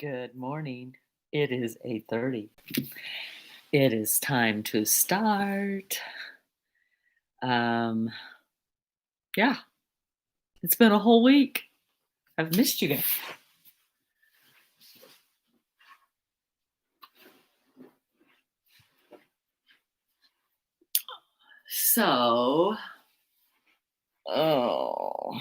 Good morning. It is 8:30. It is time to start. Um, yeah, it's been a whole week. I've missed you guys. So, oh,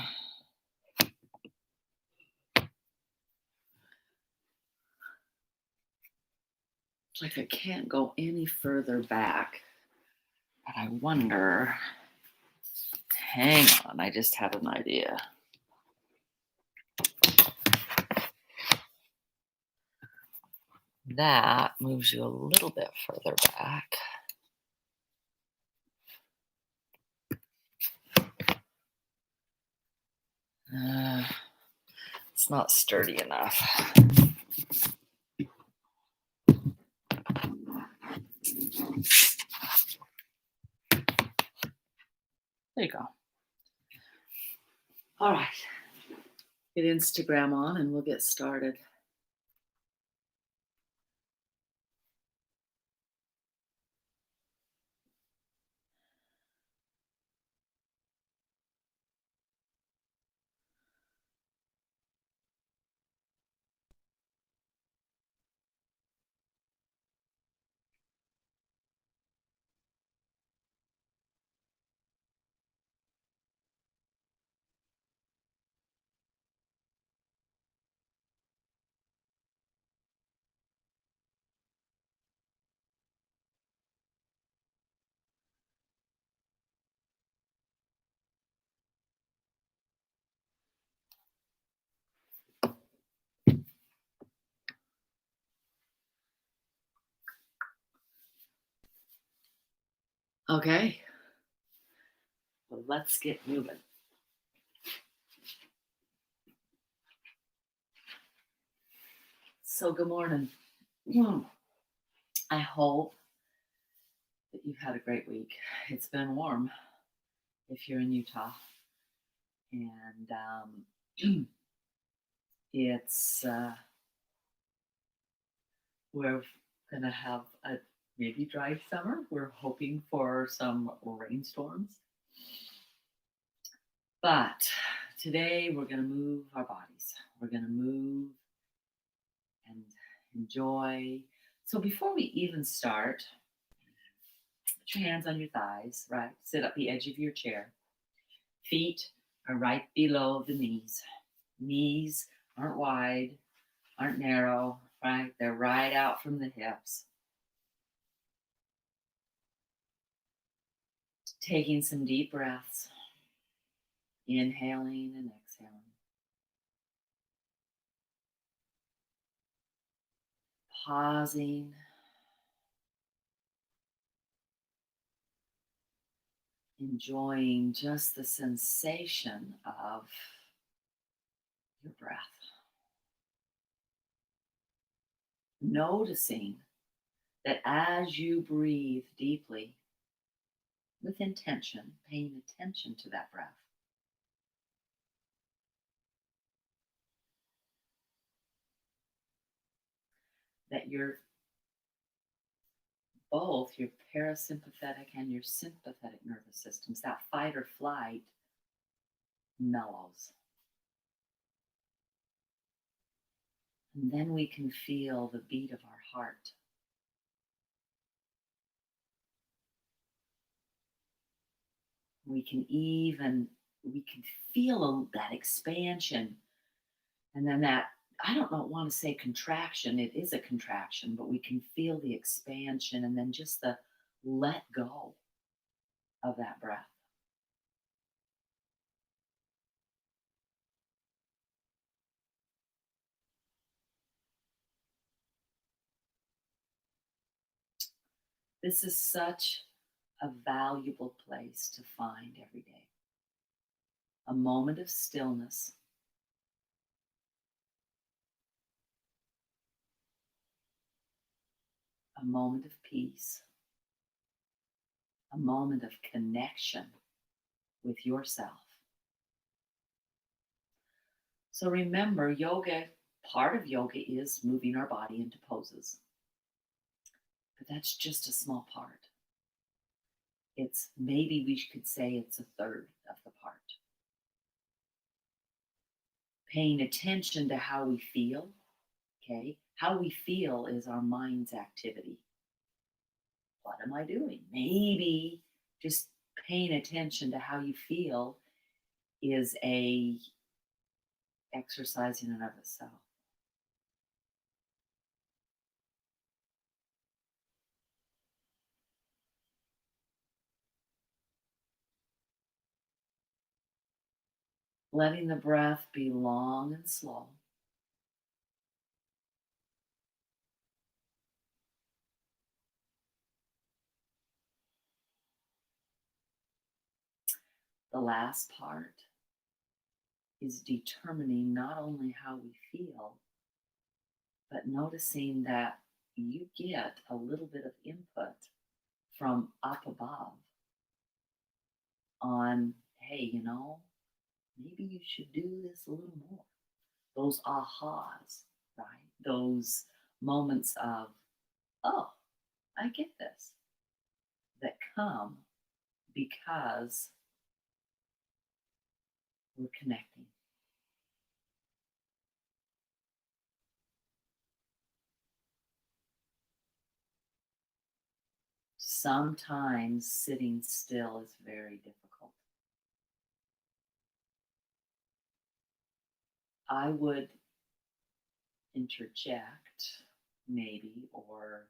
it's like I can't go any further back. But I wonder, hang on, I just had an idea. That moves you a little bit further back. Uh, it's not sturdy enough. There you go. All right. Get Instagram on and we'll get started. Okay. Well, let's get moving. So, good morning. I hope that you've had a great week. It's been warm if you're in Utah, and it's we're gonna have a maybe dry summer. We're hoping for some rainstorms, but today we're gonna move our bodies. We're gonna move and enjoy. So, before we even start, put your hands on your thighs, right? Sit up the edge of your chair. Feet are right below the knees. Knees aren't wide, aren't narrow, right? They're right out from the hips. Taking some deep breaths, inhaling and exhaling. Pausing, enjoying just the sensation of your breath. Noticing that as you breathe deeply with intention, paying attention to that breath, that you're both your parasympathetic and your sympathetic nervous systems, that fight or flight mellows. And then we can feel the beat of our heart. We can feel that expansion. And then that, I don't know, want to say contraction. It is a contraction, but we can feel the expansion and then just the let go of that breath. This is such a valuable place to find every day. A moment of stillness, a moment of peace, a moment of connection with yourself. So remember, yoga Part of yoga is moving our body into poses, but that's just a small part. It's maybe we could say it's a third of the part. Paying attention to how we feel, okay? How we feel is our mind's activity. What am I doing? Maybe just paying attention to how you feel is a exercise in and of itself. Letting the breath be long and slow. The last part is determining not only how we feel, but noticing that you get a little bit of input from up above on, hey, maybe you should do this a little more. Those ahas, right? Those moments of, oh, I get this, that come because we're connecting. Sometimes sitting still is very difficult. I would interject, maybe, or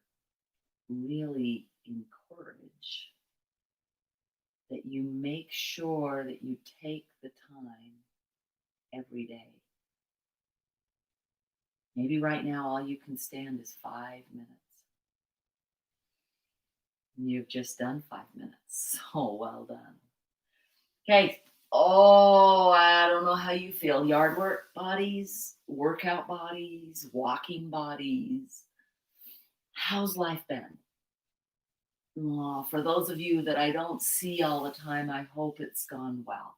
really encourage that you make sure that you take the time every day. Maybe right now all you can stand is 5 minutes. And you've just done 5 minutes. So well done. Okay. Oh, I don't know how you feel. Yard work bodies, workout bodies, walking bodies. How's life been? Oh, for those of you that I don't see all the time, I hope it's gone well.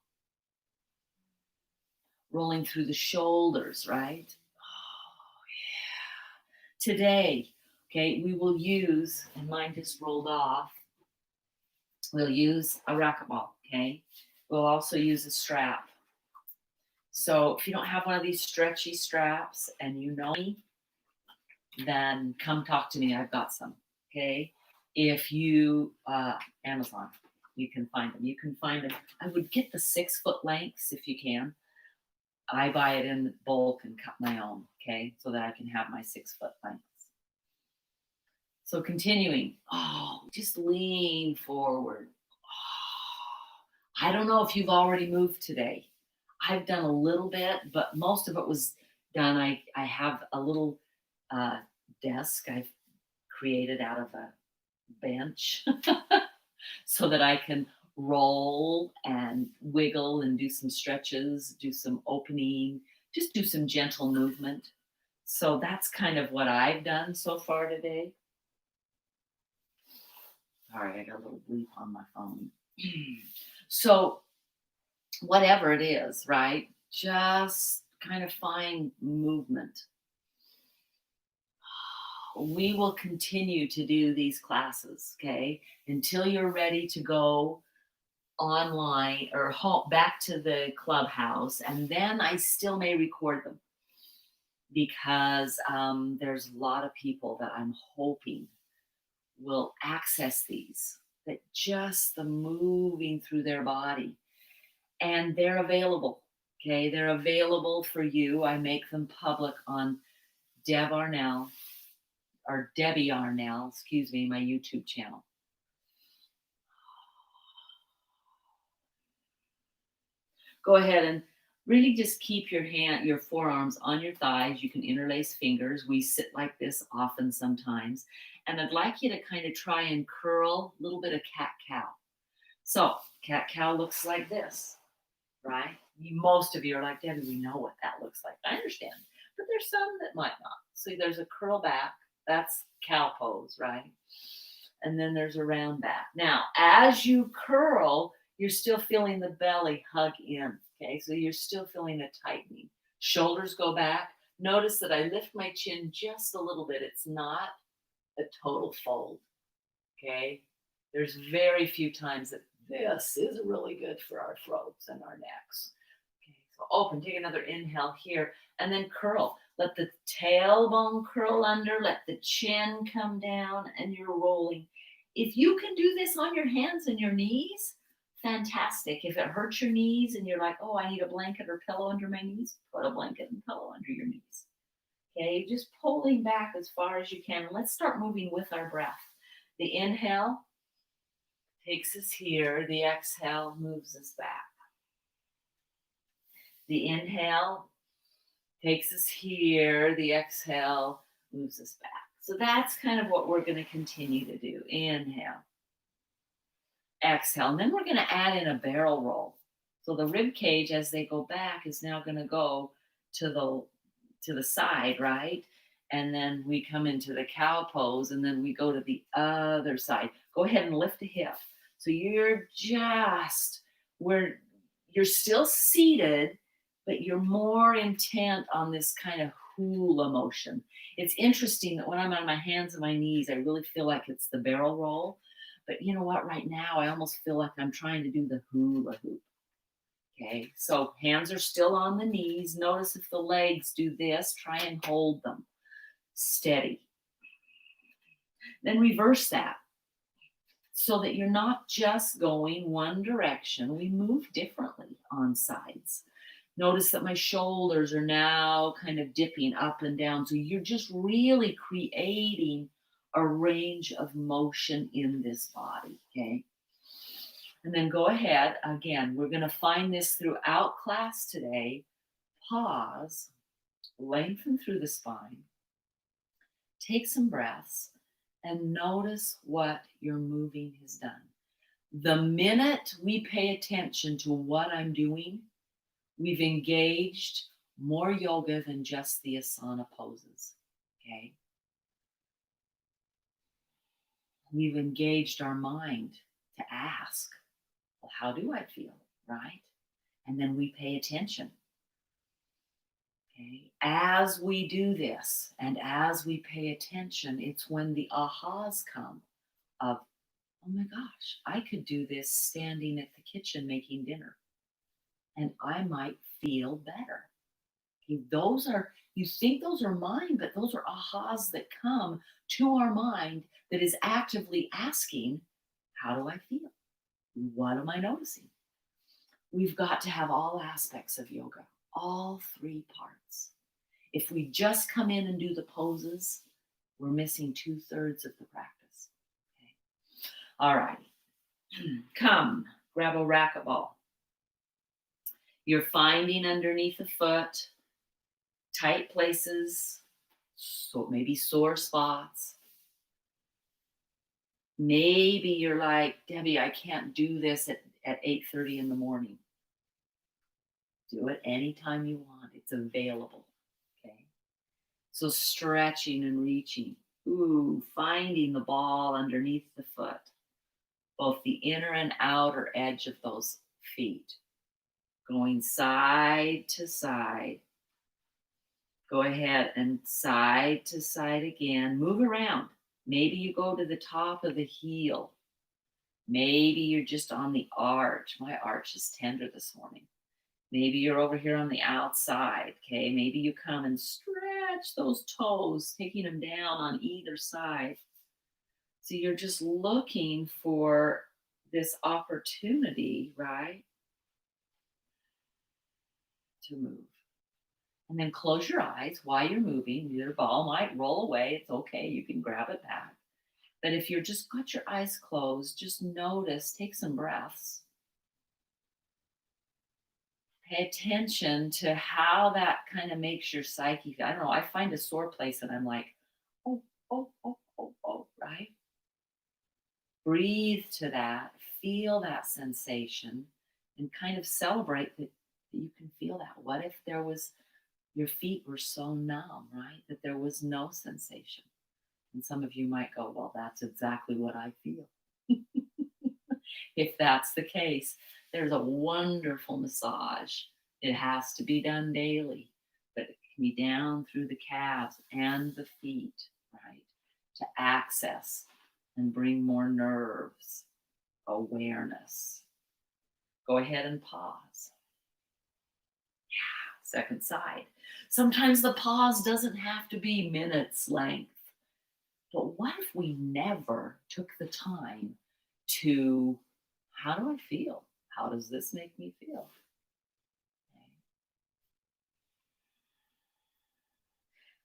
Rolling through the shoulders, right? Oh, yeah. Today, okay, we will use, and mine just rolled off, we'll use a racquetball, okay? We'll also use a strap. So if you don't have one of these stretchy straps and you know me, then come talk to me. I've got some, okay? If you, Amazon, you can find them. You can find them. I would get the 6 foot lengths if you can. I buy it in bulk and cut my own, okay, so that I can have my 6 foot lengths. So continuing, oh, just lean forward. Oh, I don't know if you've already moved today. I've done a little bit, but most of it was done. I have a little uh, desk I've created out of a bench so that I can roll and wiggle and do some stretches, do some opening, just do some gentle movement. So that's kind of what I've done so far today. All right, I got a little bleep on my phone. So, whatever it is, right? Just kind of find movement. We will continue to do these classes, okay, until you're ready to go online or back to the clubhouse, and then I still may record them because there's a lot of people that I'm hoping will access these, that just the moving through their body, and they're available, okay, they're available for you. I make them public on Deb Arnell, or Debbie Arnell, excuse me, my YouTube channel. Go ahead and really just keep your forearms on your thighs. You can interlace fingers. We sit like this often sometimes. And I'd like you to kind of try and curl a little bit of cat cow. So cat cow looks like this, right? Most of you are like, Debbie, we know what that looks like. I understand. But there's some that might not. So there's a curl back. That's cow pose, right? And then there's a round back. Now, as you curl, you're still feeling the belly hug in. Okay, so you're still feeling a tightening. Shoulders go back, Notice that I lift my chin just a little bit. It's not a total fold. Okay. There's very few times that this is really good for our throats and our necks. Okay. So open, take another inhale here, and then curl. Let the tailbone curl under, let the chin come down, and you're rolling. If you can do this on your hands and your knees, fantastic. If it hurts your knees and you're like, oh, I need a blanket or pillow under my knees, put a blanket and pillow under your knees. Okay, just pulling back as far as you can. And let's start moving with our breath. The inhale takes us here, the exhale moves us back. The inhale takes us here, the exhale moves us back. So that's kind of what we're going to continue to do. Inhale, exhale, and then we're going to add in a barrel roll. So the rib cage, as they go back, is now going to go to the side, right? And then we come into the cow pose, and then we go to the other side. Go ahead and lift a hip. So you're still seated, but you're more intent on this kind of hula motion. It's interesting that when I'm on my hands and my knees, I really feel like it's the barrel roll. But you know what? Right now, I almost feel like I'm trying to do the hula hoop. Okay, so hands are still on the knees. Notice if the legs do this, try and hold them steady. Then reverse that so that you're not just going one direction. We move differently on sides. Notice that my shoulders are now kind of dipping up and down. So you're just really creating a range of motion in this body, okay? And then go ahead. Again, we're going to find this throughout class today. Pause, lengthen through the spine, take some breaths, and notice what your moving has done. The minute we pay attention to what I'm doing, we've engaged more yoga than just the asana poses. Okay. We've engaged our mind to ask, well, how do I feel? Right? And then we pay attention. Okay. As we do this and as we pay attention, it's when the ahas come of, oh my gosh, I could do this standing at the kitchen making dinner and I might feel better. Okay, you think those are mine, but those are ahas that come to our mind that is actively asking, how do I feel? What am I noticing? We've got to have all aspects of yoga, all three parts. If we just come in and do the poses, we're missing 2/3 of the practice. Okay. All righty. Come, grab a racquetball. You're finding underneath the foot tight places, so maybe sore spots. Maybe you're like, Debbie, I can't do this at 8:30 in the morning. Do it anytime you want. It's available. Okay. So stretching and reaching. Ooh, finding the ball underneath the foot, both the inner and outer edge of those feet. Going side to side. Go ahead and side to side again. Move around. Maybe you go to the top of the heel. Maybe you're just on the arch. My arch is tender this morning. Maybe you're over here on the outside. Okay. Maybe you come and stretch those toes, taking them down on either side. So you're just looking for this opportunity, right? To move. And then close your eyes while you're moving. Your ball might roll away. It's okay. You can grab it back. But if you're just got your eyes closed, just notice, take some breaths. Pay attention to how that kind of makes your psyche feel. I don't know. I find a sore place and I'm like, oh, oh, oh, oh, oh, right? Breathe to that. Feel that sensation and kind of celebrate that you can feel that. What if your feet were so numb, right? That there was no sensation. And some of you might go, well, that's exactly what I feel. If that's the case, there's a wonderful massage. It has to be done daily, but can be down through the calves and the feet, right? To access and bring more nerves, awareness. Go ahead and pause. Second side. Sometimes the pause doesn't have to be minutes length. But what if we never took the time to, how do I feel? How does this make me feel? Okay.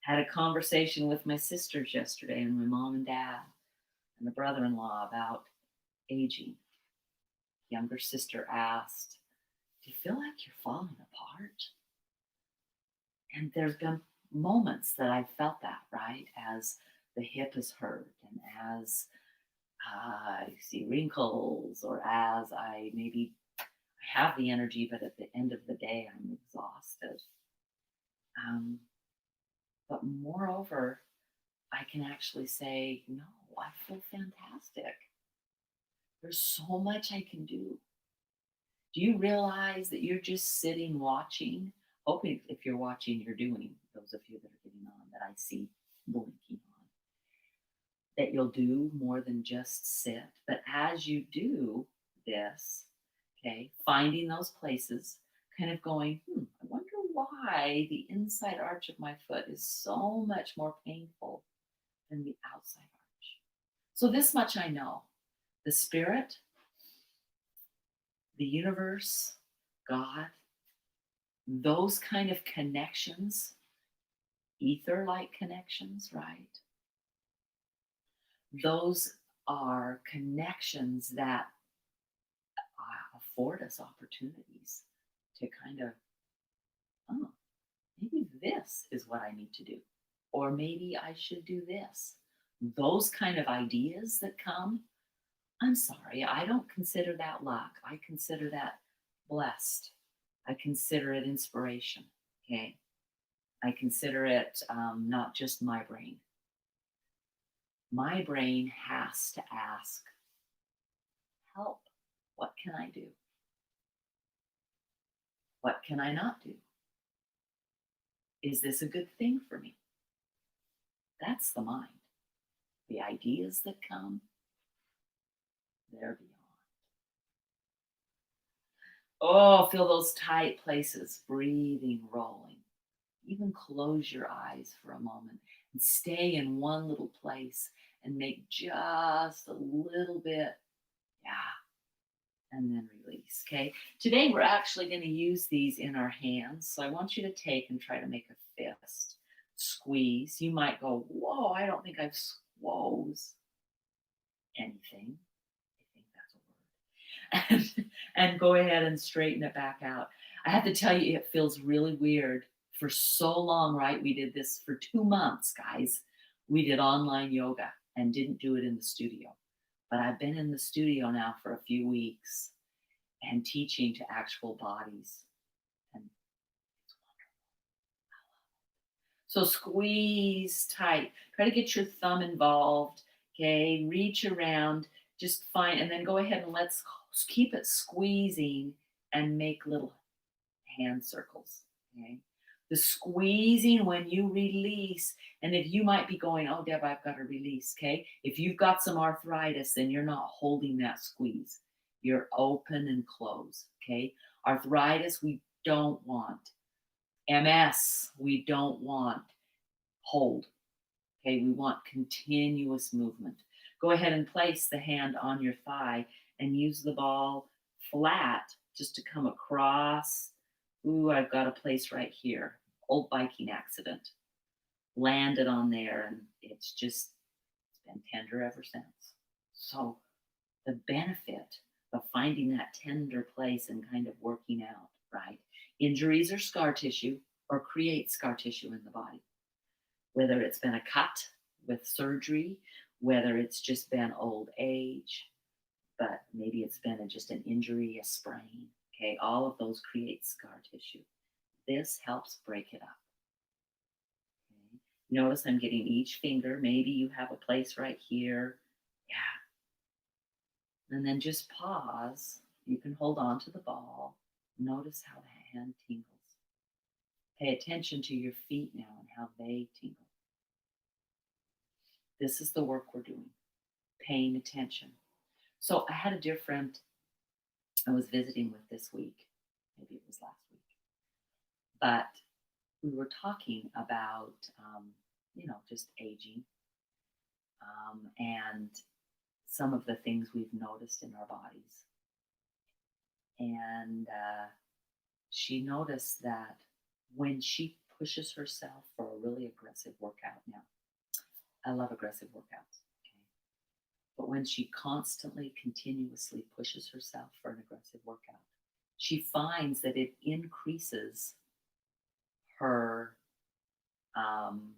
Had a conversation with my sisters yesterday and my mom and dad and the brother in law about aging. Younger sister asked, do you feel like you're falling apart? And there's been moments that I've felt that, right? As the hip is hurt and as I see wrinkles or as I maybe have the energy, but at the end of the day, I'm exhausted. Um, but moreover, I can actually say, no, I feel fantastic. There's so much I can do. Do you realize that you're just sitting watching? Hoping if you're watching, you're doing, those of you that are getting on that I see blinking on, that you'll do more than just sit. But as you do this, okay, finding those places, kind of going, I wonder why the inside arch of my foot is so much more painful than the outside arch. So, this much I know, the spirit, the universe, God, those kind of connections, ether like connections, right? Those are connections that afford us opportunities to kind of, oh, maybe this is what I need to do, or maybe I should do this. Those kind of ideas that come, I'm sorry, I don't consider that luck. I consider that blessed. I consider it inspiration. Okay. I consider it not just my brain. My brain has to ask, help. What can I do? What can I not do? Is this a good thing for me? That's the mind. The ideas that come, they're beyond. Oh, feel those tight places, breathing, rolling. Even close your eyes for a moment and stay in one little place and make just a little bit, yeah, and then release. Okay. Today we're actually going to use these in our hands. So I want you to take and try to make a fist. Squeeze. You might go, whoa, I don't think I've squoze anything. I think that's a word. And go ahead and straighten it back out. I have to tell you, it feels really weird. For so long, right? We did this for 2 months, guys. We did online yoga and didn't do it in the studio. But I've been in the studio now for a few weeks and teaching to actual bodies. And it's wonderful. So squeeze tight. Try to get your thumb involved. Okay. Reach around. Just find, and then go ahead and let's keep it squeezing and make little hand circles. Okay. The squeezing when you release, and if you might be going, oh, Deb, I've got to release. Okay. If you've got some arthritis, then you're not holding that squeeze. You're open and close. Okay. Arthritis, we don't want. MS, we don't want. Hold. Okay. We want continuous movement. Go ahead and place the hand on your thigh and use the ball flat just to come across. Ooh, I've got a place right here. Old biking accident. Landed on there and it's been tender ever since. So the benefit of finding that tender place and kind of working out, right? Injuries are scar tissue or create scar tissue in the body. Whether it's been a cut with surgery, whether it's just been old age, but maybe it's been just an injury, a sprain. Okay, all of those create scar tissue. This helps break it up. Okay. Notice I'm getting each finger. Maybe you have a place right here. Yeah. And then just pause. You can hold on to the ball. Notice how the hand tingles. Pay attention to your feet now and how they tingle. This is the work we're doing, paying attention. So I had a dear friend I was visiting with this week. Maybe it was last week. But we were talking about, just aging, and some of the things we've noticed in our bodies. And she noticed that when she pushes herself for a really aggressive workout now, I love aggressive workouts, okay? But when she constantly, continuously pushes herself for an aggressive workout, she finds that it increases her um,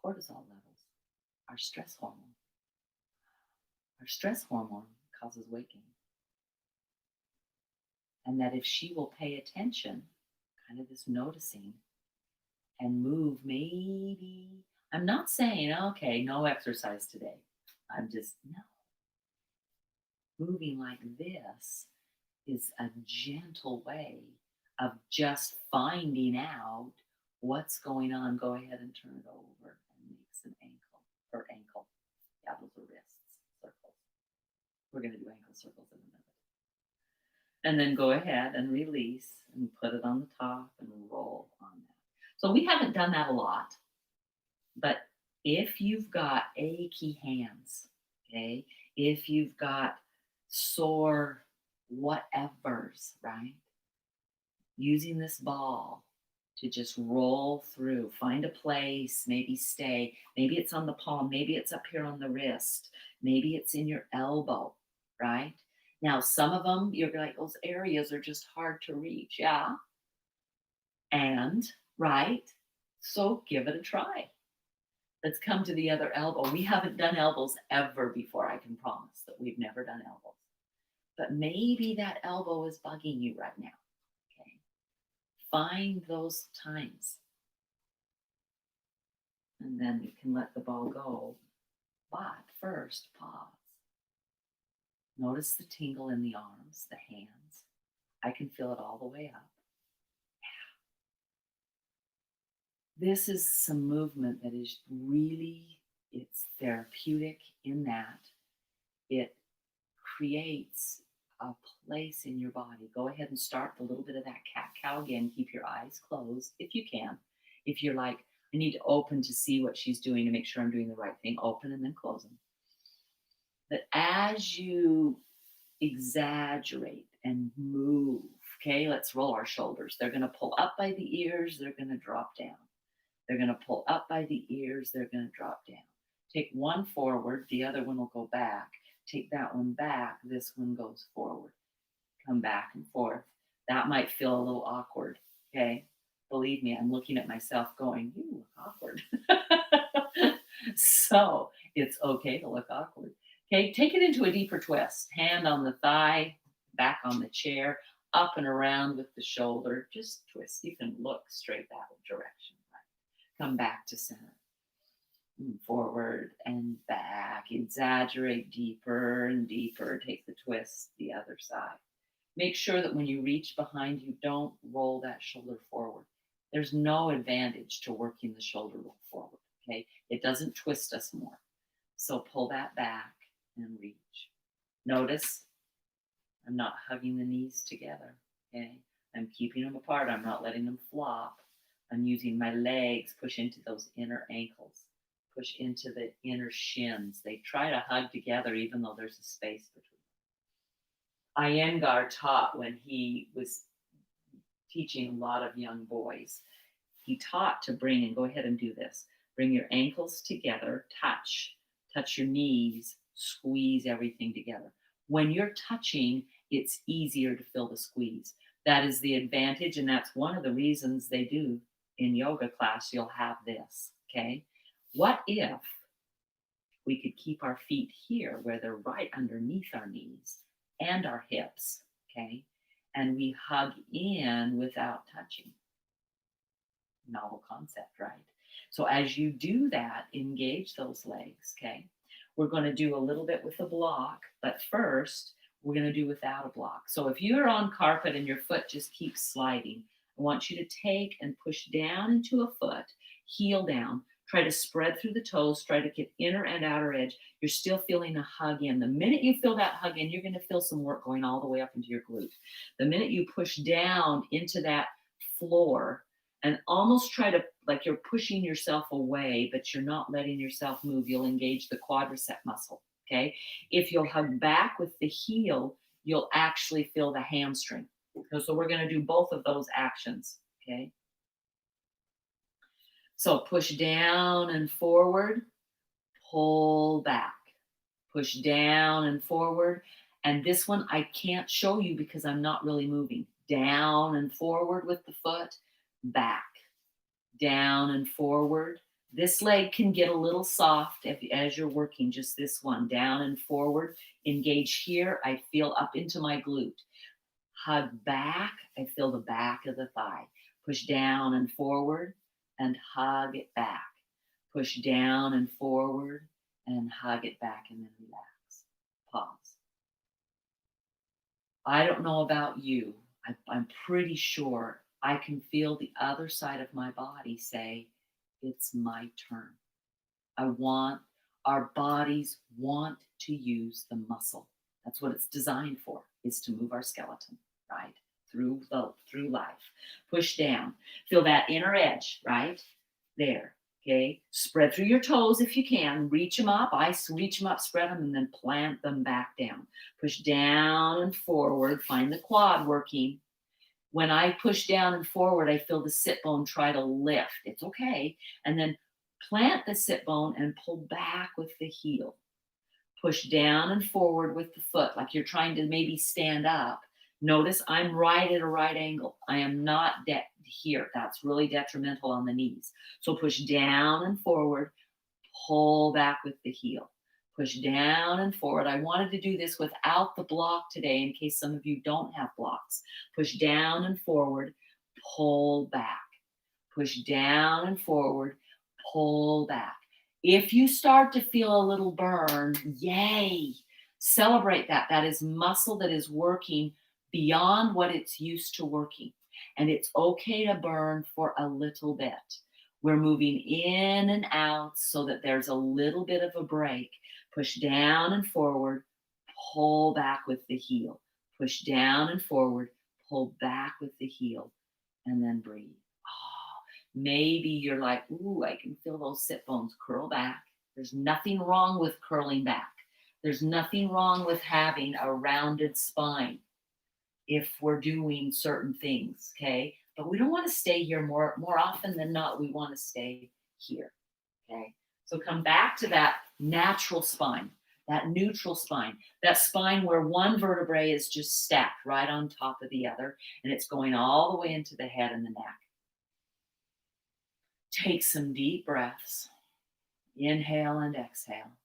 cortisol levels, our stress hormone. Our stress hormone causes weight gain. And that if she will pay attention, kind of this noticing, and move, maybe, I'm not saying, okay, no exercise today. I'm just, no. Moving like this is a gentle way of just finding out what's going on. Go ahead and turn it over and make some ankle. Yeah, those are wrists, circles. We're going to do ankle circles in a minute. And then go ahead and release and put it on the top and roll on that. So we haven't done that a lot, but if you've got achy hands, okay, if you've got sore whatevers, right? Using this ball to just roll through, find a place, maybe stay. Maybe it's on the palm, maybe it's up here on the wrist, maybe it's in your elbow, right? Now, some of them, you're like, those areas are just hard to reach. Yeah. And, right? So give it a try. Let's come to the other elbow. We haven't done elbows ever before. I can promise that we've never done elbows. But maybe that elbow is bugging you right now. Okay. Find those times. And then you can let the ball go. But first, pause. Notice the tingle in the arms, the hands. I can feel it all the way up. This is some movement that is really, it's therapeutic in that it creates a place in your body. Go ahead and start a little bit of that cat cow again. Keep your eyes closed if you can. If you're like, I need to open to see what she's doing to make sure I'm doing the right thing, open and then close them. But as you exaggerate and move, okay, let's roll our shoulders. They're going to pull up by the ears, they're going to drop down. They're going to pull up by the ears, they're going to drop down. Take one forward, the other one will go back. Take that one back, this one goes forward. Come back and forth. That might feel a little awkward, okay? Believe me, I'm looking at myself going, you look awkward. So it's okay to look awkward. Okay, take it into a deeper twist. Hand on the thigh, back on the chair, up and around with the shoulder. Just twist. You can look straight that direction. Right? Come back to center. Forward and back. Exaggerate deeper and deeper. Take the twist the other side. Make sure that when you reach behind you, don't roll that shoulder forward. There's no advantage to working the shoulder roll forward. Okay, it doesn't twist us more. So pull that back and reach. Notice I'm not hugging the knees together. Okay, I'm keeping them apart. I'm not letting them flop. I'm using my legs, push into those inner ankles, push into the inner shins. They try to hug together even though there's a space between them. Iyengar taught when he was teaching a lot of young boys. He taught to bring, and go ahead and do this, bring your ankles together, touch your knees, squeeze everything together. When you're touching, it's easier to feel the squeeze. That is the advantage, and that's one of the reasons they do in yoga class, you'll have this, okay? What if we could keep our feet here where they're right underneath our knees and our hips, okay? And we hug in without touching. Novel concept, right? So as you do that, engage those legs, okay? We're going to do a little bit with a block, but first we're going to do without a block. So if you're on carpet and your foot just keeps sliding, I want you to take and push down into a foot, heel down. Try to spread through the toes, try to get inner and outer edge. You're still feeling a hug in. The minute you feel that hug in, you're going to feel some work going all the way up into your glute. The minute you push down into that floor and almost try to, like you're pushing yourself away, but you're not letting yourself move, you'll engage the quadricep muscle. Okay. If you'll hug back with the heel, you'll actually feel the hamstring. So we're going to do both of those actions. Okay. So push down and forward, pull back, push down and forward. And this one I can't show you because I'm not really moving. Down and forward with the foot, back, down and forward. This leg can get a little soft as you're working, just this one, down and forward. Engage here, I feel up into my glute. Hug back, I feel the back of the thigh. Push down and forward and hug it back. Push down and forward and hug it back and then relax. Pause. I don't know about you. I'm pretty sure I can feel the other side of my body say, it's my turn. Our bodies want to use the muscle. That's what it's designed for, is to move our skeleton, right? Through life. Push down. Feel that inner edge, right? There. Okay. Spread through your toes if you can. Reach them up. Reach them up, spread them, and then plant them back down. Push down and forward. Find the quad working. When I push down and forward, I feel the sit bone try to lift. It's okay. And then plant the sit bone and pull back with the heel. Push down and forward with the foot, like you're trying to maybe stand up. Notice I'm right at a right angle. I am not here. That's really detrimental on the knees. So push down and forward, pull back with the heel. Push down and forward. I wanted to do this without the block today in case some of you don't have blocks. Push down and forward, pull back. Push down and forward, pull back. If you start to feel a little burn, yay, celebrate that. That is muscle that is working beyond what it's used to working. And it's okay to burn for a little bit. We're moving in and out so that there's a little bit of a break. Push down and forward, pull back with the heel. Push down and forward, pull back with the heel, and then breathe. Maybe you're like, ooh, I can feel those sit bones curl back. There's nothing wrong with curling back. There's nothing wrong with having a rounded spine if we're doing certain things, okay? But we don't want to stay here more often than not. We want to stay here, okay? So come back to that natural spine, that neutral spine, that spine where one vertebrae is just stacked right on top of the other, and it's going all the way into the head and the neck. Take some deep breaths. Inhale and exhale.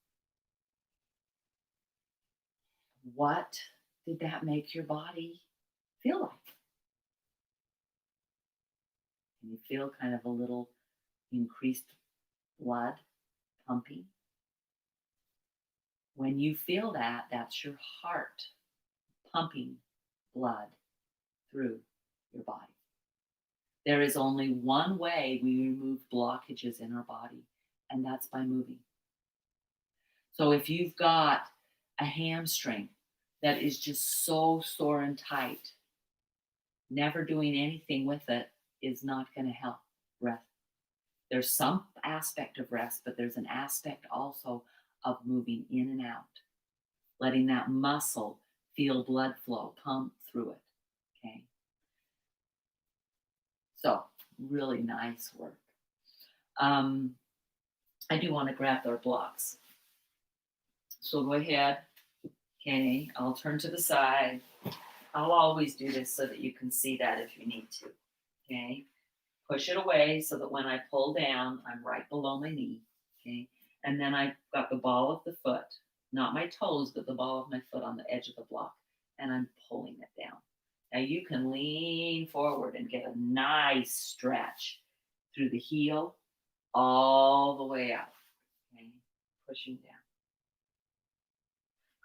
What did that make your body feel like? Can you feel kind of a little increased blood pumping? When you feel that, that's your heart pumping blood through your body. There is only one way we remove blockages in our body, and that's by moving. So if you've got a hamstring that is just so sore and tight, never doing anything with it is not going to help. Rest. There's some aspect of rest, but there's an aspect also of moving in and out, letting that muscle feel blood flow, pump through it. Okay. So really nice work. I do want to grab their blocks. So go ahead. Okay, I'll turn to the side. I'll always do this so that you can see that if you need to. Okay, push it away so that when I pull down, I'm right below my knee. Okay, and then I've got the ball of the foot, not my toes, but the ball of my foot on the edge of the block, and I'm pulling it down. Now you can lean forward and get a nice stretch through the heel all the way out. Okay, pushing down.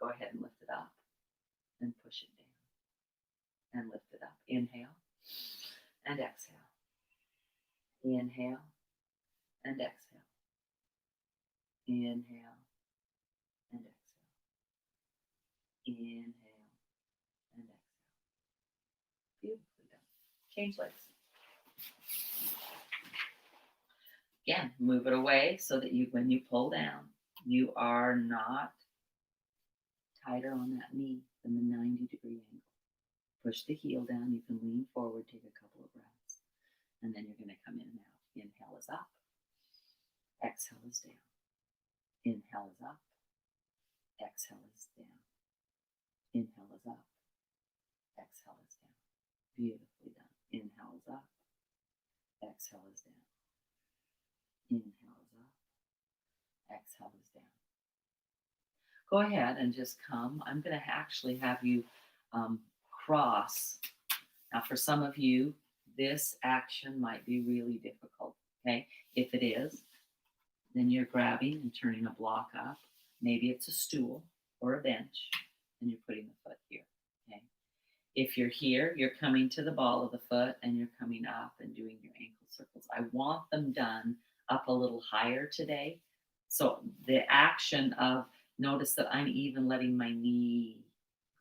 Go ahead and lift it up and push it down and lift it up. Inhale and exhale. Inhale and exhale. Inhale and exhale. Inhale and exhale. Beautifully done. Change legs. Again, move it away so that when you pull down, you are not tighter on that knee than the 90-degree angle. Push the heel down. You can lean forward, take a couple of breaths, and then you're going to come in and out. Inhale is up. Exhale is down. Inhale is up. Exhale is down. Inhale is up. Exhale is down. Beautifully done. Inhale is up. Exhale is down. Inhale is up. Exhale is down. Go ahead and just come. I'm going to actually have you cross. Now, for some of you, this action might be really difficult. Okay, if it is, then you're grabbing and turning a block up. Maybe it's a stool or a bench, and you're putting the foot here. Okay. If you're here, you're coming to the ball of the foot and you're coming up and doing your ankle circles. I want them done up a little higher today. So the action of, notice that I'm even letting my knee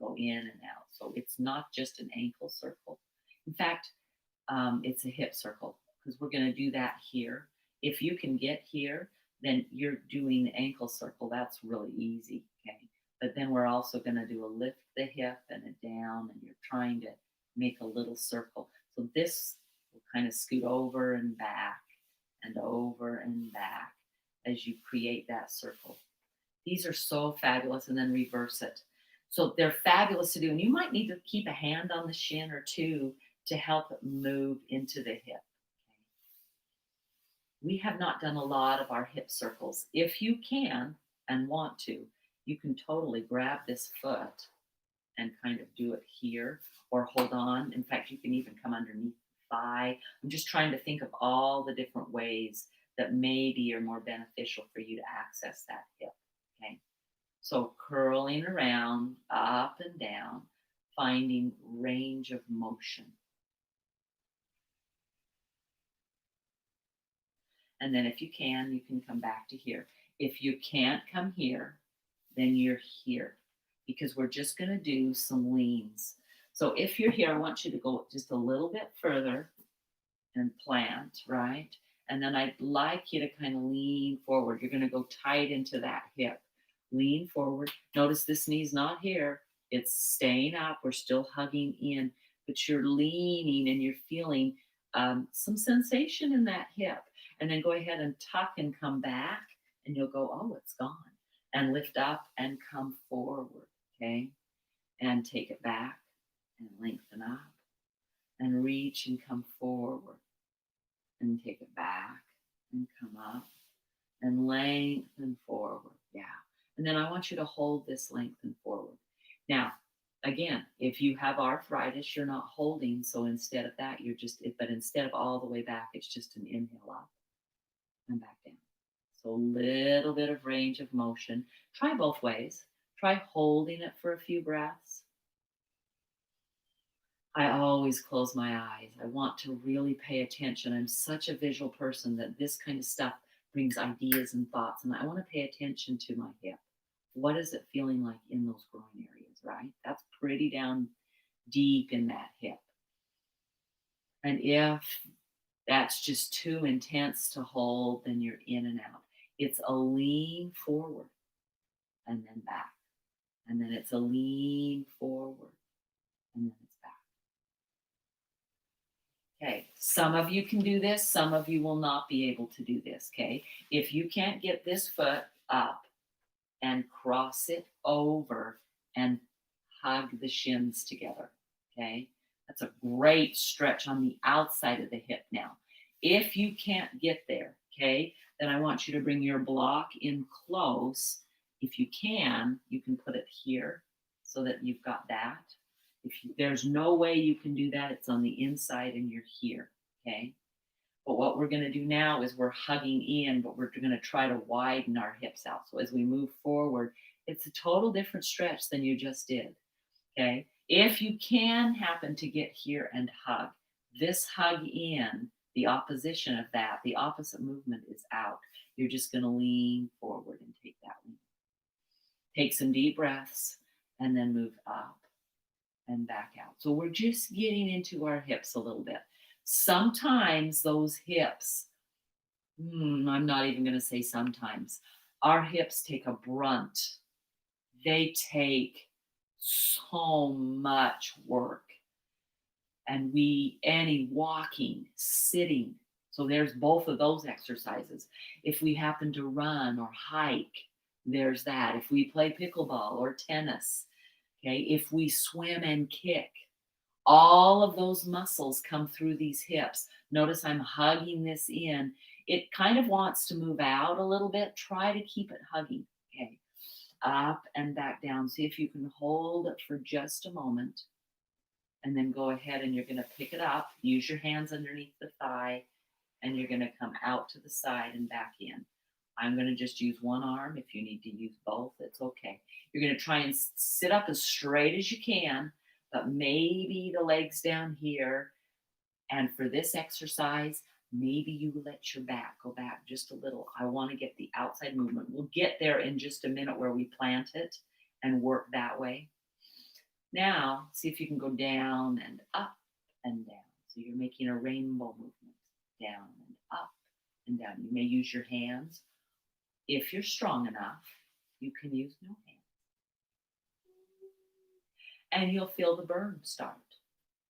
go in and out. So it's not just an ankle circle. In fact, it's a hip circle because we're going to do that here. If you can get here, then you're doing the ankle circle. That's really easy. Okay. But then we're also going to do a lift the hip and a down, and you're trying to make a little circle. So this will kind of scoot over and back and over and back as you create that circle. These are so fabulous, and then reverse it. So they're fabulous to do, and you might need to keep a hand on the shin or two to help it move into the hip. We have not done a lot of our hip circles. If you can and want to, you can totally grab this foot and kind of do it here or hold on. In fact, you can even come underneath the thigh. I'm just trying to think of all the different ways that maybe are more beneficial for you to access that hip. Okay. So curling around, up and down, finding range of motion. And then if you can come back to here. If you can't come here, then you're here because we're just going to do some leans. So if you're here, I want you to go just a little bit further and plant, right? And then I'd like you to kind of lean forward. You're going to go tight into that hip. Lean forward. Notice this knee's not here. It's staying up. We're still hugging in, but you're leaning and you're feeling some sensation in that hip. And then go ahead and tuck and come back, and you'll go, oh, it's gone. And lift up and come forward, okay? And take it back and lengthen up and reach and come forward and take it back and come up and lengthen forward. Yeah. And then I want you to hold this lengthen forward. Now, again, if you have arthritis, you're not holding. So instead of that, but instead of all the way back, it's just an inhale up and back down. So a little bit of range of motion. Try both ways. Try holding it for a few breaths. I always close my eyes. I want to really pay attention. I'm such a visual person that this kind of stuff brings ideas and thoughts, and I want to pay attention to my hip. What is it feeling like in those groin areas, right? That's pretty down deep in that hip. And if that's just too intense to hold, then you're in and out. It's a lean forward and then back. And then it's a lean forward and then it's back. Okay, some of you can do this, some of you will not be able to do this, okay? If you can't get this foot up and cross it over and hug the shins together, okay? That's a great stretch on the outside of the hip now. If you can't get there, okay, then I want you to bring your block in close. If you can put it here so that you've got that. There's no way you can do that, it's on the inside and you're here, okay? But what we're going to do now is we're hugging in, but we're going to try to widen our hips out. So as we move forward, it's a total different stretch than you just did, okay? If you can happen to get here and hug, This hug in, the opposition of that, the opposite movement is out. You're just going to lean forward and take that lean. Take some deep breaths and then move up and back out. So we're just getting into our hips a little bit. Sometimes those hips, I'm not even going to say sometimes, our hips take a brunt. They take so much work. And any walking, sitting, so there's both of those exercises. If we happen to run or hike, there's that. If we play pickleball or tennis, okay, if we swim and kick, all of those muscles come through these hips. Notice I'm hugging this in. It kind of wants to move out a little bit. Try to keep it hugging. Okay. Up and back down. See if you can hold it for just a moment. And then go ahead and you're going to pick it up. Use your hands underneath the thigh. And you're going to come out to the side and back in. I'm going to just use one arm. If you need to use both, it's okay. You're going to try and sit up as straight as you can, but maybe the legs down here. And for this exercise, maybe you let your back go back just a little. I want to get the outside movement. We'll get there in just a minute where we plant it and work that way. Now, see if you can go down and up and down. So you're making a rainbow movement. Down and up and down. You may use your hands. If you're strong enough, you can use no hands. And you'll feel the burn start.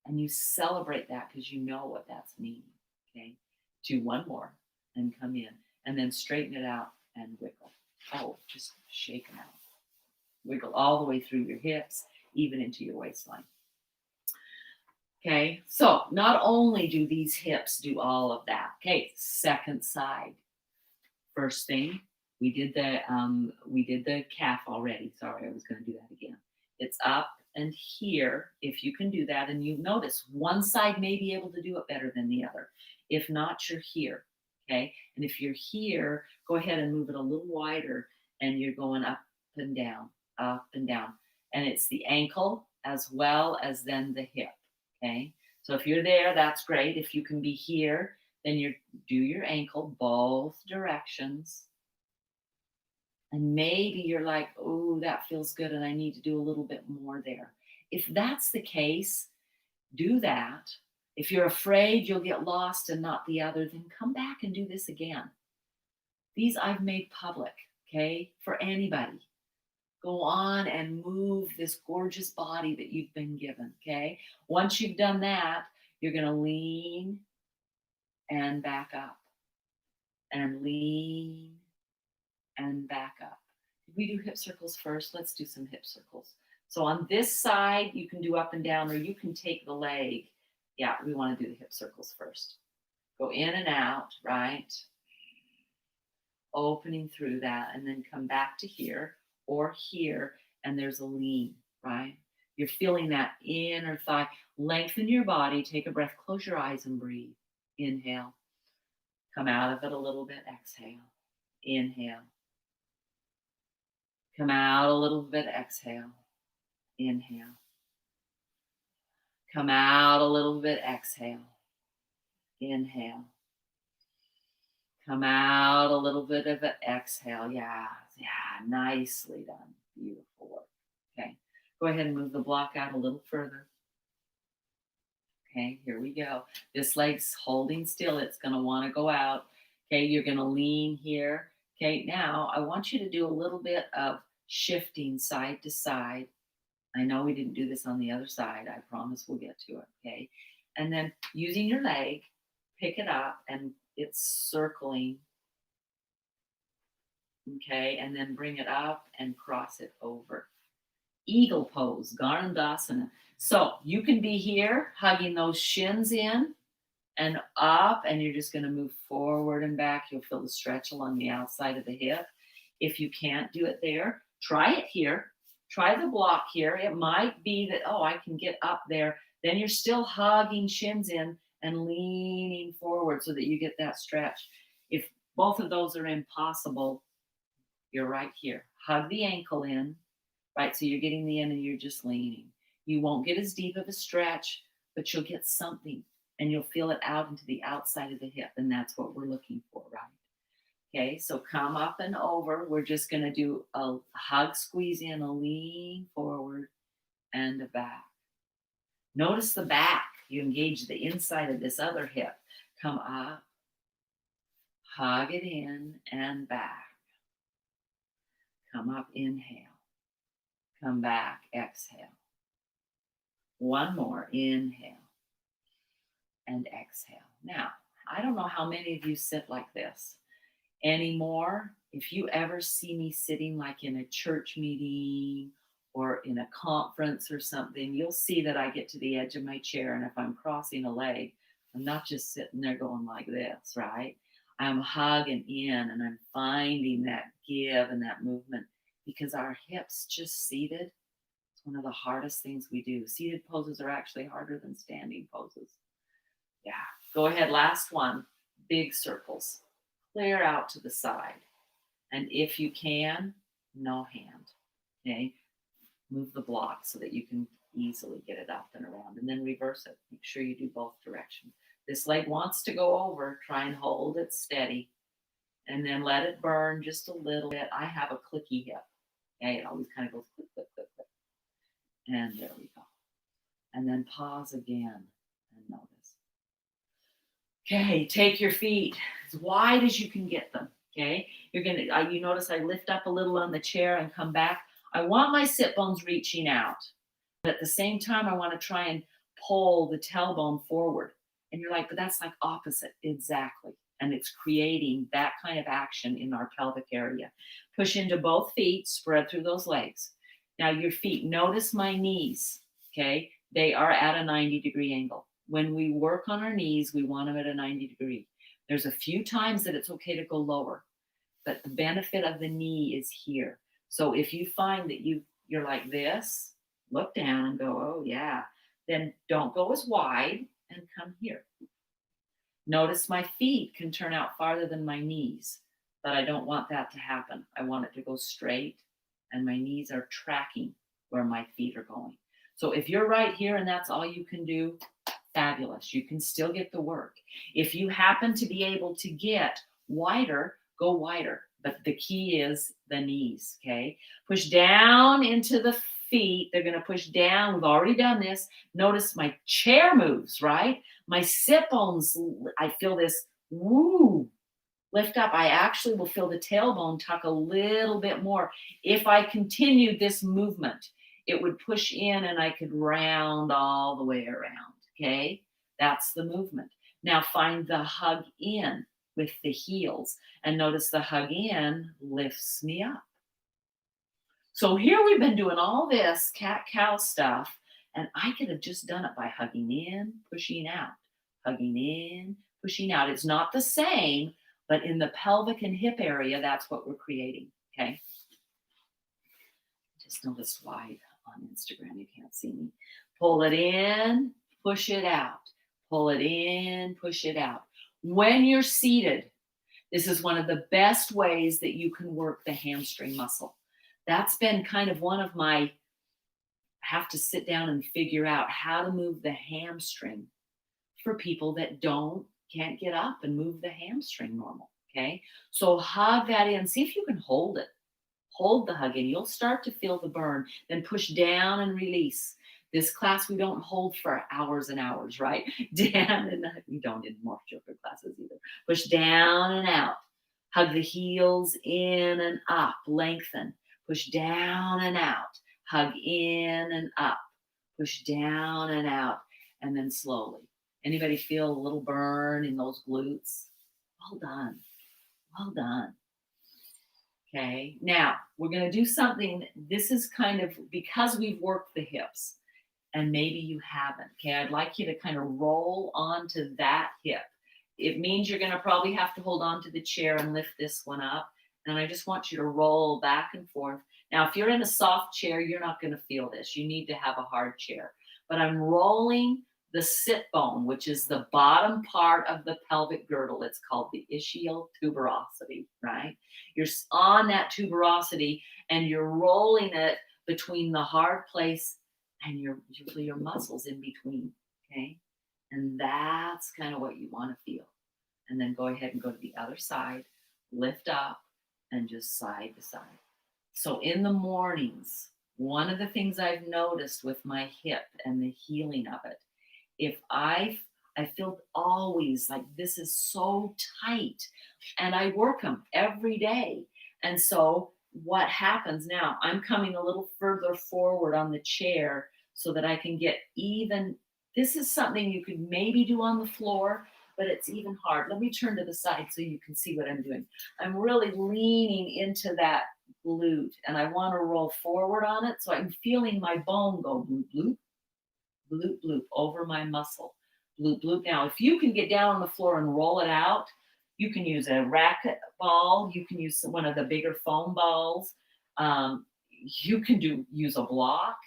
And you celebrate that because you know what that's meaning. Okay? Do one more and come in. And then straighten it out and wiggle. Oh, just shake them out. Wiggle all the way through your hips, even into your waistline. Okay, so not only do these hips do all of that. Okay, second side. First thing, we did the calf already. Sorry, I was going to do that again. It's up and here. If you can do that, and you notice one side may be able to do it better than the other. If not, you're here. Okay, and if you're here, go ahead and move it a little wider, and you're going up and down, and it's the ankle as well as then the hip. Okay, so if you're there, that's great. If you can be here, then you do your ankle both directions. And maybe you're like, oh, that feels good, and I need to do a little bit more there. If that's the case, do that. If you're afraid you'll get lost and not the other, then come back and do this again. These I've made public, okay, for anybody. Go on and move this gorgeous body that you've been given, okay? Once you've done that, you're going to lean and back up and lean and back up. Did we do hip circles first? Let's do some hip circles. So on this side, you can do up and down, or you can take the leg. Yeah, we want to do the hip circles first. Go in and out, right? Opening through that, and then come back to here. Or here, and there's a lean, right? You're feeling that inner thigh. Lengthen your body. Take a breath. Close your eyes and breathe. Inhale. Come out of it a little bit. Exhale. Inhale. Come out a little bit. Exhale. Inhale. Come out a little bit. Exhale. Inhale. Come out a little bit of it. Exhale. Yeah, nicely done. Beautiful work. Okay, go ahead and move the block out a little further. Okay, here we go. This leg's holding still. It's going to want to go out. Okay, you're going to lean here. Okay, now I want you to do a little bit of shifting side to side. I know we didn't do this on the other side. I promise we'll get to it. Okay, and then using your leg, pick it up, and it's circling. Okay, and then bring it up and cross it over. Eagle pose, Garandasana. So you can be here, hugging those shins in and up, and you're just going to move forward and back. You'll feel the stretch along the outside of the hip. If you can't do it there, try it here. Try the block here. It might be that, oh, I can get up there. Then you're still hugging shins in and leaning forward so that you get that stretch. If both of those are impossible, you're right here. Hug the ankle in, right? So you're getting the in and you're just leaning. You won't get as deep of a stretch, but you'll get something. and you'll feel it out into the outside of the hip. And that's what we're looking for, right? Okay, so come up and over. We're just going to do a hug, squeeze in, a lean forward, and a back. Notice the back. You engage the inside of this other hip. Come up, hug it in, and back. Come up, inhale. Come back, exhale. One more, inhale and exhale. Now, I don't know how many of you sit like this anymore. If you ever see me sitting like in a church meeting or in a conference or something, you'll see that I get to the edge of my chair. And if I'm crossing a leg, I'm not just sitting there going like this, right? I'm hugging in and I'm finding that give and that movement because our hips just seated. It's one of the hardest things we do. Seated poses are actually harder than standing poses. Yeah. Go ahead. Last one. Big circles. Clear out to the side. And if you can, no hand. Okay. Move the block so that you can easily get it up and around. And then reverse it. Make sure you do both directions. This leg wants to go over. Try and hold it steady. And then let it burn just a little bit. I have a clicky hip. Okay. It always kind of goes click, click, click, click. And there we go. And then pause again and notice. Okay, take your feet as wide as you can get them. Okay, you're gonna. You notice I lift up a little on the chair and come back. I want my sit bones reaching out, but at the same time, I want to try and pull the tailbone forward. And you're like, but that's like opposite, exactly. And it's creating that kind of action in our pelvic area. Push into both feet, spread through those legs. Now your feet. Notice my knees. Okay, they are at a 90-degree angle. When we work on our knees, we want them at a 90 degree. There's a few times that it's okay to go lower, but the benefit of the knee is here. So if you find that you're like this, look down and go, oh yeah, then don't go as wide and come here. Notice my feet can turn out farther than my knees, but I don't want that to happen. I want it to go straight and my knees are tracking where my feet are going. So if you're right here and that's all you can do, fabulous. You can still get the work. If you happen to be able to get wider, go wider. But the key is the knees, okay? Push down into the feet. They're going to push down. We've already done this. Notice my chair moves, right? My sit bones, I feel this, woo, lift up. I actually will feel the tailbone tuck a little bit more. If I continued this movement, it would push in and I could round all the way around. Okay, that's the movement. Now find the hug in with the heels and notice the hug in lifts me up. So here we've been doing all this cat-cow stuff and I could have just done it by hugging in, pushing out, hugging in, pushing out. It's not the same, but in the pelvic and hip area, that's what we're creating. Okay. Just noticed why on Instagram you can't see me. Pull it in, push it out. Pull it in, push it out. When you're seated, this is one of the best ways that you can work the hamstring muscle. That's been kind of one of my, I have to sit down and figure out how to move the hamstring for people that can't get up and move the hamstring normal. Okay. So hug that in. See if you can hold it. Hold the hug in. You'll start to feel the burn. Then push down and release. This class we don't hold for hours and hours, right? Down and we don't in morph yoga classes either. Push down and out. Hug the heels in and up. Lengthen. Push down and out. Hug in and up. Push down and out. And then slowly. Anybody feel a little burn in those glutes? Well done. Well done. Okay, now we're going to do something. This is kind of because we've worked the hips and maybe you haven't. Okay, I'd like you to kind of roll onto that hip. It means you're going to probably have to hold on to the chair and lift this one up. And I just want you to roll back and forth. Now, if you're in a soft chair, you're not going to feel this. You need to have a hard chair. But I'm rolling the sit bone, which is the bottom part of the pelvic girdle. It's called the ischial tuberosity, right? You're on that tuberosity and you're rolling it between the hard place and your muscles in between, okay? And that's kind of what you want to feel. And then go ahead and go to the other side, lift up, and just side to side. So in the mornings, one of the things I've noticed with my hip and the healing of it, if I feel always like this is so tight, and I work them every day. And so what happens now, I'm coming a little further forward on the chair so that I can get even. This is something you could maybe do on the floor, but it's even hard. Let me turn to the side so you can see what I'm doing. I'm really leaning into that glute, and I want to roll forward on it. So I'm feeling my bone go bloop, bloop, bloop, bloop over my muscle. Bloop, bloop. Now, if you can get down on the floor and roll it out, you can use a racket ball. You can use one of the bigger foam balls. You can use a block.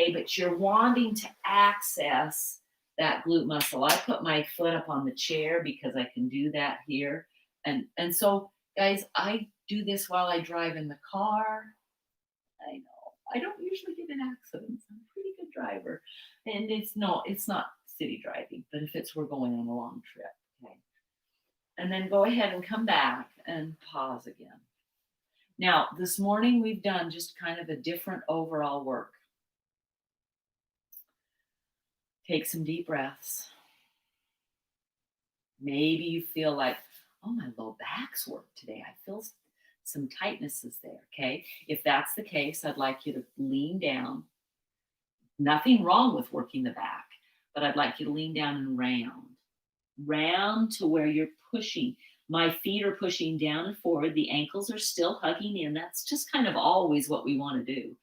Okay, but you're wanting to access that glute muscle. I put my foot up on the chair because I can do that here. And so, guys, I do this while I drive in the car. I know I don't usually get in accidents. I'm a pretty good driver, and it's not city driving, but if we're going on a long trip, okay. And then go ahead and come back and pause again. Now, this morning we've done just kind of a different overall work. Take some deep breaths. Maybe you feel like, oh, my low back's worked today. I feel some tightnesses there. Okay. If that's the case, I'd like you to lean down. Nothing wrong with working the back, but I'd like you to lean down and round to where you're pushing. My feet are pushing down and forward. The ankles are still hugging in. That's just kind of always what we want to do.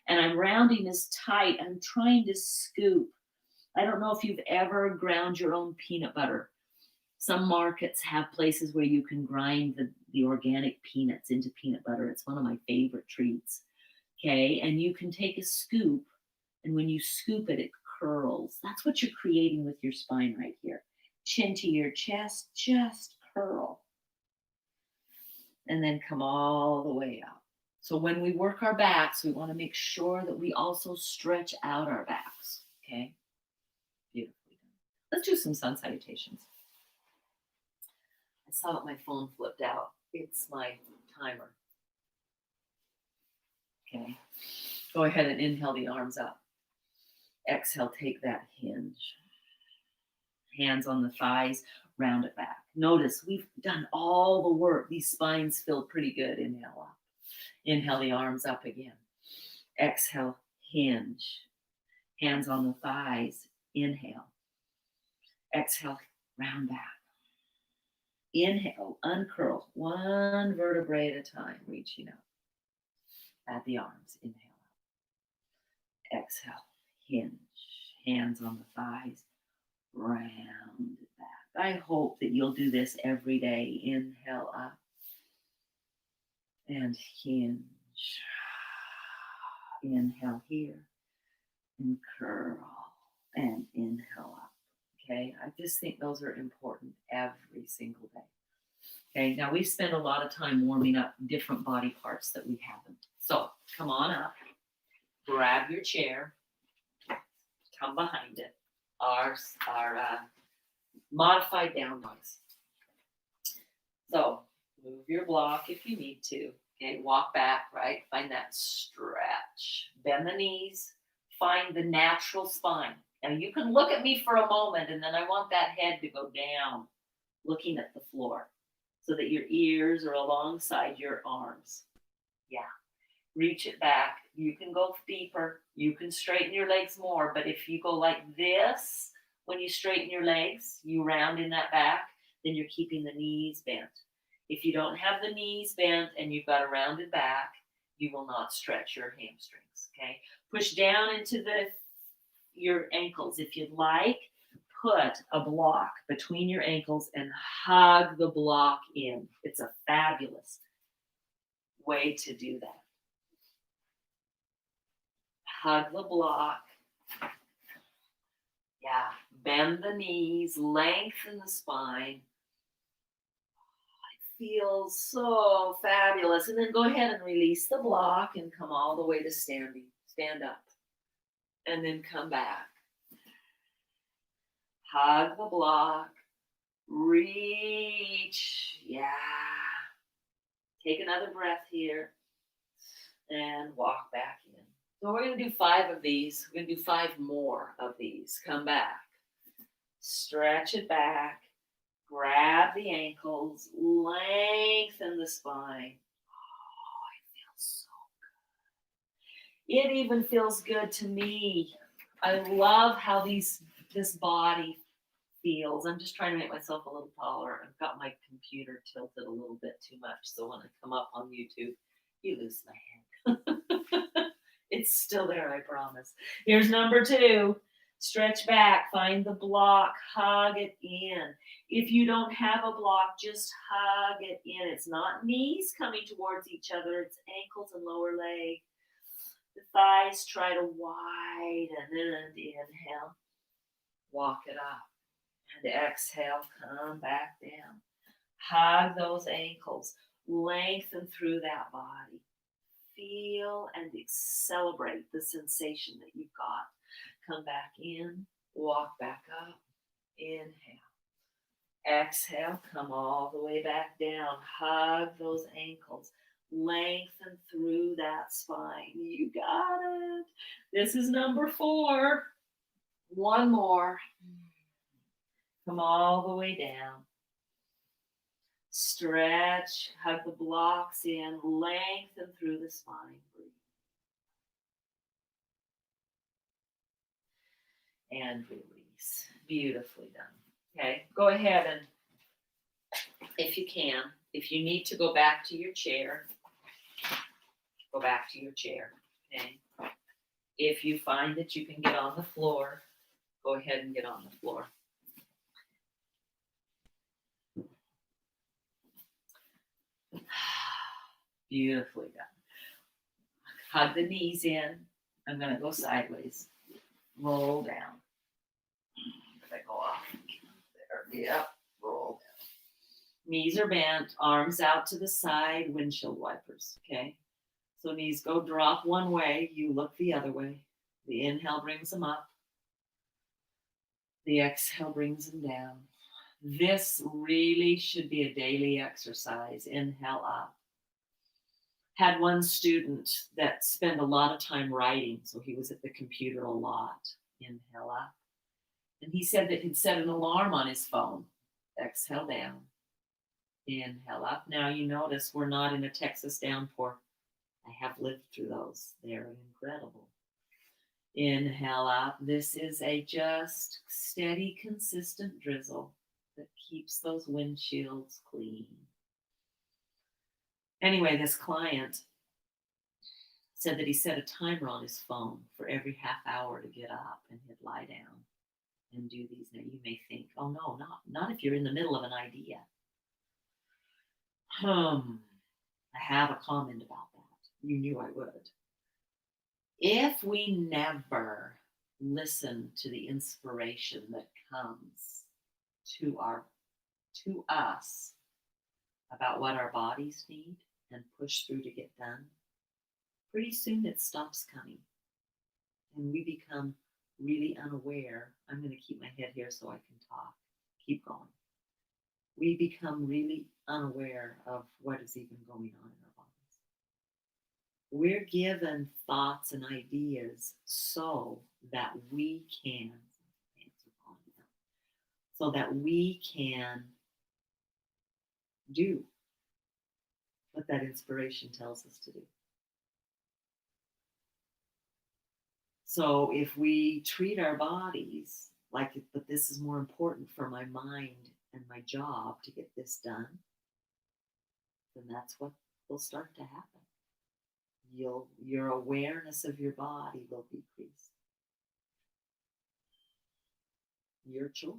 And I'm rounding as tight. I'm trying to scoop. I don't know if you've ever ground your own peanut butter. Some markets have places where you can grind the organic peanuts into peanut butter. It's one of my favorite treats. Okay. And you can take a scoop, and when you scoop it, it curls. That's what you're creating with your spine right here. Chin to your chest, just curl. And then come all the way up. So when we work our backs, we want to make sure that we also stretch out our backs. Okay. Beautifully done. Let's do some sun salutations. I saw that my phone flipped out. It's my timer. Okay. Go ahead and inhale the arms up. Exhale, take that hinge. Hands on the thighs, round it back. Notice we've done all the work. These spines feel pretty good. Inhale up. Inhale the arms up again. Exhale, hinge. Hands on the thighs. Inhale. Exhale, round back. Inhale, uncurl, one vertebrae at a time, reaching up. At the arms, inhale out. Exhale, hinge. Hands on the thighs, round it back. I hope that you'll do this every day. Inhale up and hinge. Inhale here and curl and inhale up. Okay, I just think those are important every single day. Okay, now we spend a lot of time warming up different body parts that we haven't. So come on up, grab your chair, come behind it. Our modified down dogs. So move your block if you need to. Okay, walk back, right? Find that stretch. Bend the knees. Find the natural spine. Now you can look at me for a moment, and then I want that head to go down, looking at the floor, so that your ears are alongside your arms. Yeah. Reach it back. You can go deeper. You can straighten your legs more. But if you go like this, when you straighten your legs, you round in that back, then you're keeping the knees bent. If you don't have the knees bent and you've got a rounded back, you will not stretch your hamstrings. Okay. Push down into your ankles. If you'd like, put a block between your ankles and hug the block in. It's a fabulous way to do that. Hug the block. Yeah, bend the knees, lengthen the spine. It feels so fabulous. And then go ahead and release the block and come all the way to standing. Stand up. And then come back. Hug the block. Reach. Yeah. Take another breath here and walk back in. So we're going to do 5 of these. We're going to do 5 more of these. Come back. Stretch it back. Grab the ankles. Lengthen the spine. Oh, it feels so good. It even feels good to me. I love how this body feels. I'm just trying to make myself a little taller. I've got my computer tilted a little bit too much, so when I come up on YouTube, you lose my head. It's still there, I promise. Here's number 2. Stretch back, find the block, hug it in. If you don't have a block, just hug it in. It's not knees coming towards each other, it's ankles and lower leg. The thighs try to widen, and inhale, walk it up. And exhale, come back down. Hug those ankles. Lengthen through that body. Feel and celebrate the sensation that you've got. Come back in. Walk back up. Inhale. Exhale. Come all the way back down. Hug those ankles. Lengthen through that spine. You got it. This is number 4. One more. Come all the way down. Stretch, hug the blocks in, lengthen through the spine. Breathe. And release. Beautifully done. Okay, go ahead and, if you can, if you need to go back to your chair, go back to your chair. Okay. If you find that you can get on the floor, go ahead and get on the floor. Beautifully done. Hug the knees in. I'm going to go sideways. Roll down. Did I go off? There. Yep. Roll down. Knees are bent. Arms out to the side. Windshield wipers. Okay. So knees go drop one way. You look the other way. The inhale brings them up. The exhale brings them down. This really should be a daily exercise. Inhale up. Had one student that spent a lot of time writing, so he was at the computer a lot. Inhale up. And he said that he'd set an alarm on his phone. Exhale down. Inhale up. Now you notice we're not in a Texas downpour. I have lived through those. They're incredible. Inhale up. This is a just steady, consistent drizzle that keeps those windshields clean. Anyway, this client said that he set a timer on his phone for every half hour to get up, and he'd lie down and do these. Now you may think, oh no, not if you're in the middle of an idea. I have a comment about that. You knew I would. If we never listen to the inspiration that comes to us about what our bodies need and push through to get done, pretty soon it stops coming. And we become really unaware. I'm going to keep my head here so I can talk. Keep going. We become really unaware of what is even going on in our bodies. We're given thoughts and ideas so that we can do what that inspiration tells us to do. So if we treat our bodies like, but this is more important for my mind and my job to get this done, then that's what will start to happen. Your awareness of your body will decrease. Your choice.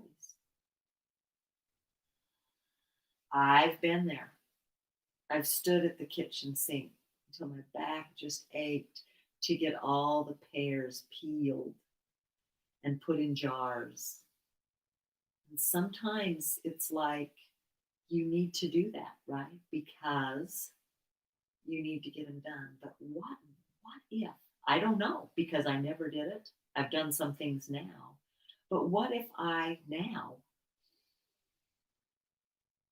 I've been there. I've stood at the kitchen sink until my back just ached to get all the pears peeled and put in jars. And sometimes it's like you need to do that, right? Because you need to get them done. But what if? I don't know, because I never did it. I've done some things now. But what if I now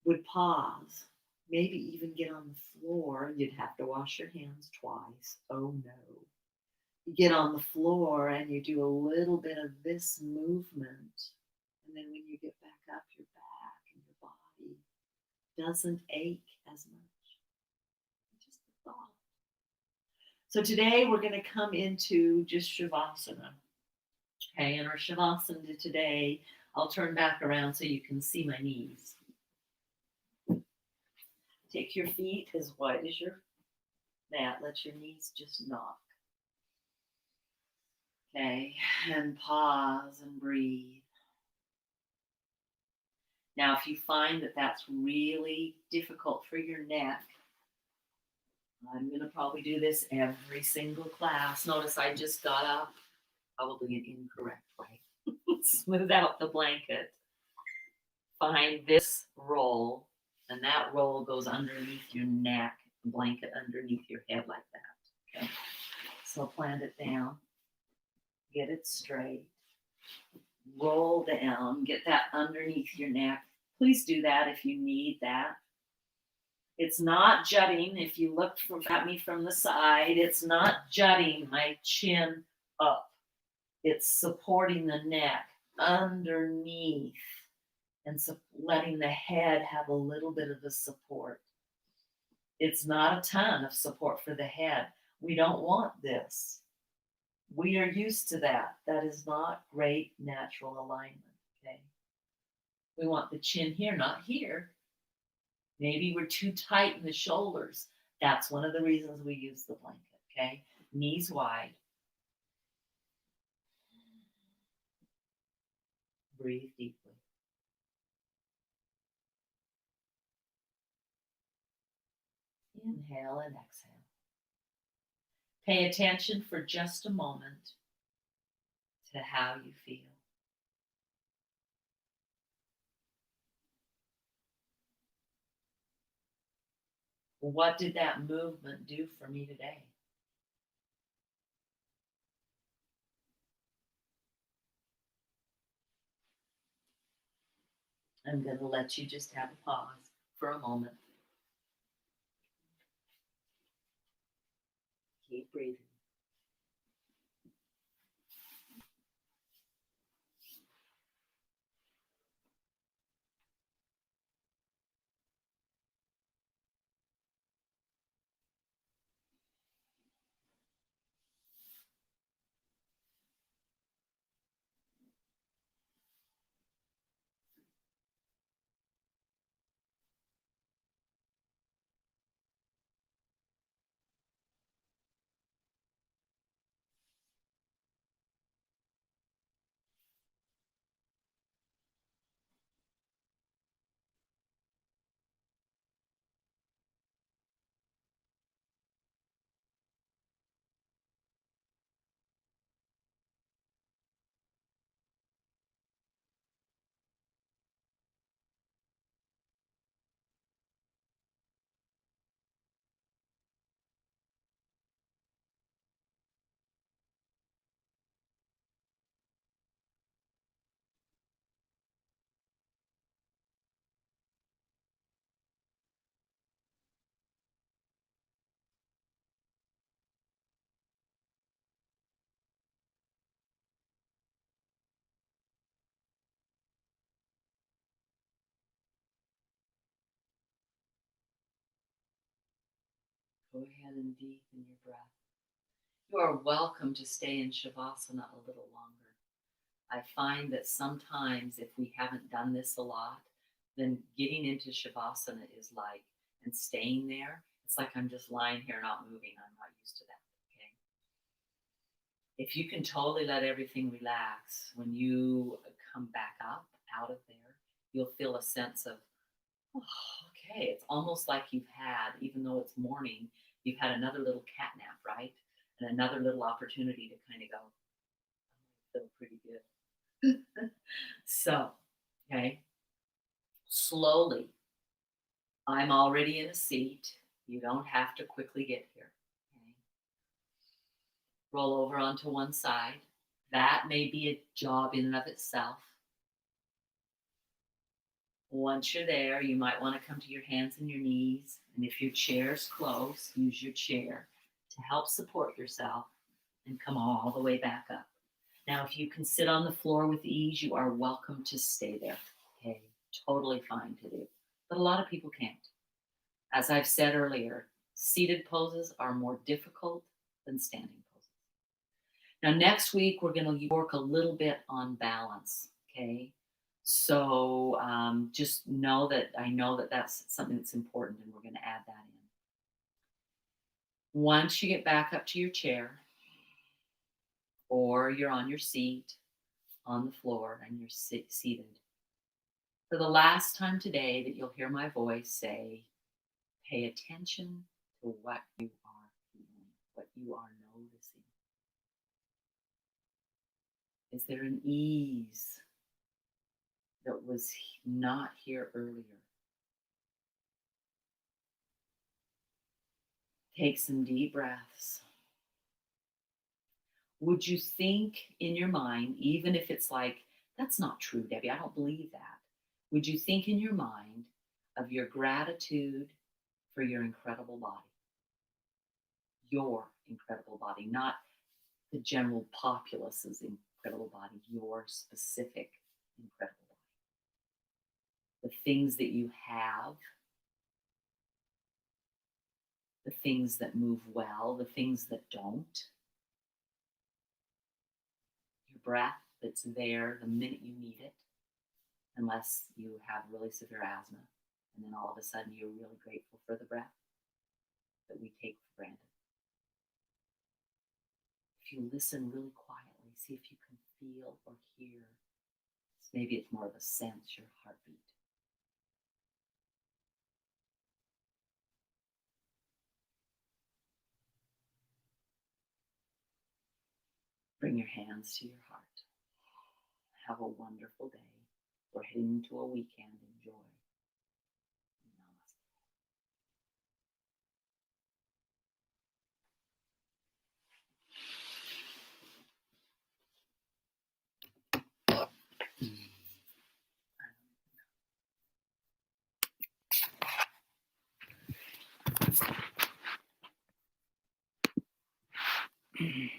would pause, maybe even get on the floor? You'd have to wash your hands twice. Oh no. You get on the floor and you do a little bit of this movement. And then when you get back up, your back and your body doesn't ache as much. Just a thought. So today we're going to come into just Shavasana. Okay, and our Shavasana today, I'll turn back around so you can see my knees. Take your feet as wide as your mat. Let your knees just knock. Okay, and pause and breathe. Now, if you find that that's really difficult for your neck, I'm going to probably do this every single class. Notice I just got up, probably an incorrect way. Smooth out the blanket. Find this roll, and that roll goes underneath your neck, the blanket underneath your head like that. Okay. So plant it down, get it straight, roll down, get that underneath your neck. Please do that if you need that. It's not jutting. If you look at me from the side, it's not jutting my chin up. It's supporting the neck underneath and letting the head have a little bit of a support. It's not a ton of support for the head. We don't want this. We are used to that. That is not great natural alignment. Okay. We want the chin here, not here. Maybe we're too tight in the shoulders. That's one of the reasons we use the blanket. Okay. Knees wide. Breathe deeply. Inhale and exhale. Pay attention for just a moment to how you feel. What did that movement do for me today? I'm going to let you just have a pause for a moment. Keep breathing. Go ahead and deepen your breath. You are welcome to stay in Shavasana a little longer. I find that sometimes if we haven't done this a lot, then getting into Shavasana is like, and staying there, it's like I'm just lying here not moving. I'm not used to that. Okay. If you can totally let everything relax, when you come back up out of there, you'll feel a sense of, oh, okay, it's almost like you've had, even though it's morning, you've had another little cat nap, right? And another little opportunity to kind of go, I feel pretty good. So, okay, slowly, I'm already in a seat. You don't have to quickly get here. Okay. Roll over onto one side. That may be a job in and of itself. Once you're there, you might want to come to your hands and your knees. And if your chair's close, use your chair to help support yourself and come all the way back up. Now, if you can sit on the floor with ease, you are welcome to stay there. Okay, totally fine to do. But a lot of people can't. As I've said earlier, seated poses are more difficult than standing poses. Now, next week, we're going to work a little bit on balance. Okay. So just know that I know that that's something that's important, and we're going to add that in. Once you get back up to your chair, or you're on your seat on the floor and you're seated, for the last time today that you'll hear my voice say, pay attention to what you are feeling, what you are noticing. Is there an ease that was not here earlier? Take some deep breaths. Would you think in your mind, even if it's like, that's not true, Debbie, I don't believe that. Would you think in your mind of your gratitude for your incredible body? Your incredible body, not the general populace's incredible body, your specific incredible body. The things that you have, the things that move well, the things that don't. Your breath that's there the minute you need it, unless you have really severe asthma. And then all of a sudden you're really grateful for the breath that we take for granted. If you listen really quietly, see if you can feel or hear. Maybe it's more of a sense, your heartbeat. Bring your hands to your heart. Have a wonderful day. We're heading into a weekend. Enjoy. Namaste.